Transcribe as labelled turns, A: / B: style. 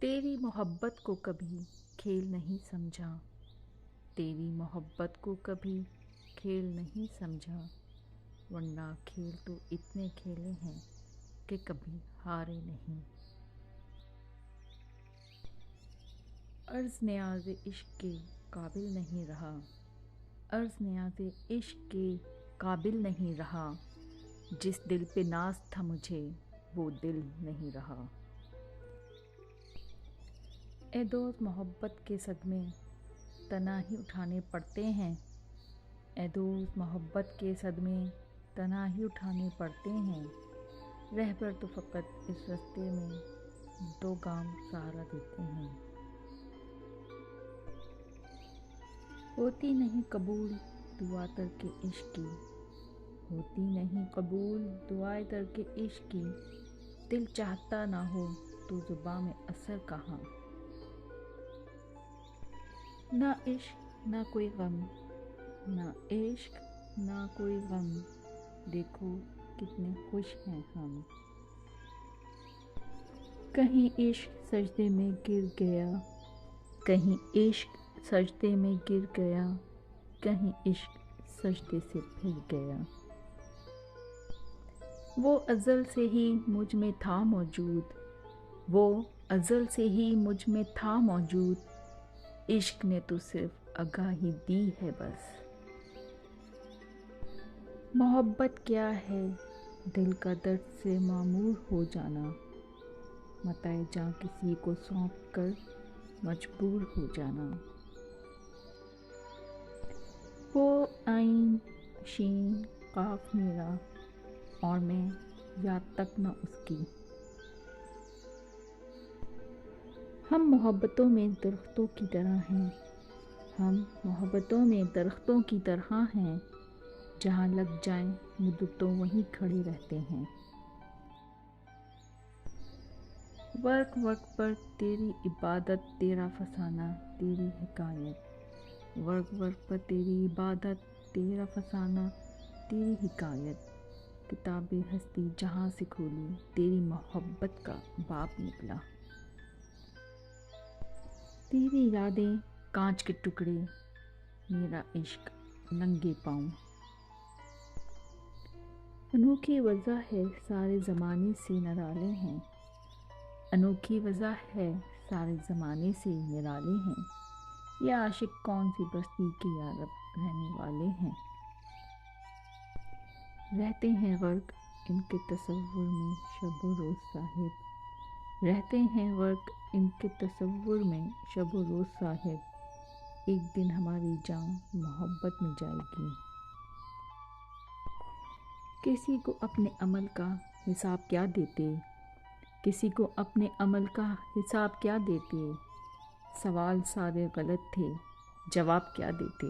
A: تیری محبت کو کبھی کھیل نہیں سمجھا، تیری محبت کو کبھی کھیل نہیں سمجھا، ورنہ کھیل تو اتنے کھیلے ہیں کہ کبھی ہارے نہیں۔ عرض نیاز عشق کے قابل نہیں رہا، عرض نیاز عشق کے قابل نہیں رہا، جس دل پہ ناز تھا مجھے وہ دل نہیں رہا۔ اے دوست محبت کے صدمے تنہائی اٹھانے پڑتے ہیں، اے دوست محبت کے صدمے تنہائی اٹھانے پڑتے ہیں، رہبر تو فقط اس راستے میں دو گام سہارا دیتے ہیں۔ ہوتی نہیں قبول دعا ترک عشق کی، ہوتی نہیں قبول دعائے ترک عشق کی، دل چاہتا نہ ہو تو زباں میں اثر کہاں۔ نہ عشق نہ کوئی غم، نہ عشق نہ کوئی غم، دیکھو کتنے خوش ہیں ہم۔ کہیں عشق سجدے میں گر گیا، کہیں عشق سجدے میں گر گیا، کہیں عشق سجدے سے پھر گیا۔ وہ ازل سے ہی مجھ میں تھا موجود، وہ ازل سے ہی مجھ میں تھا موجود، عشق نے تو صرف آگاہی دی ہے بس۔ محبت کیا ہے دل کا درد سے معمور ہو جانا، متاع جاں کسی کو سونپ کر مجبور ہو جانا۔ وہ عین شین قاف میرا اور میں یاد تک نہ اس کی۔ ہم محبتوں میں درختوں کی طرح ہیں، ہم محبتوں میں درختوں کی طرح ہیں، جہاں لگ جائیں مدتوں وہیں کھڑے رہتے ہیں۔ ورق ورق پر تیری عبادت تیرا فسانہ تیری حکایت، ورق ورق پر تیری عبادت تیرا فسانہ تیری حکایت، کتاب ہستی جہاں سے کھولی تیری محبت کا باب نکلا۔ تیری یادیں کانچ کے ٹکڑے، میرا عشق ننگے پاؤں۔ انوکھی وجہ ہے سارے زمانے سے نرالے ہیں، انوکھی وجہ ہے سارے زمانے سے نرالے ہیں، یہ عاشق کون سی بستی کے یارب رہنے والے ہیں۔ رہتے ہیں غرق ان کے تصور میں شب و روز صاحب، رہتے ہیں غرق ان کے تصور میں شب و روز صاحب، ایک دن ہماری جان محبت میں جائے گی۔ کسی کو اپنے عمل کا حساب کیا دیتے، کسی کو اپنے عمل کا حساب کیا دیتے، سوال سارے غلط تھے جواب کیا دیتے۔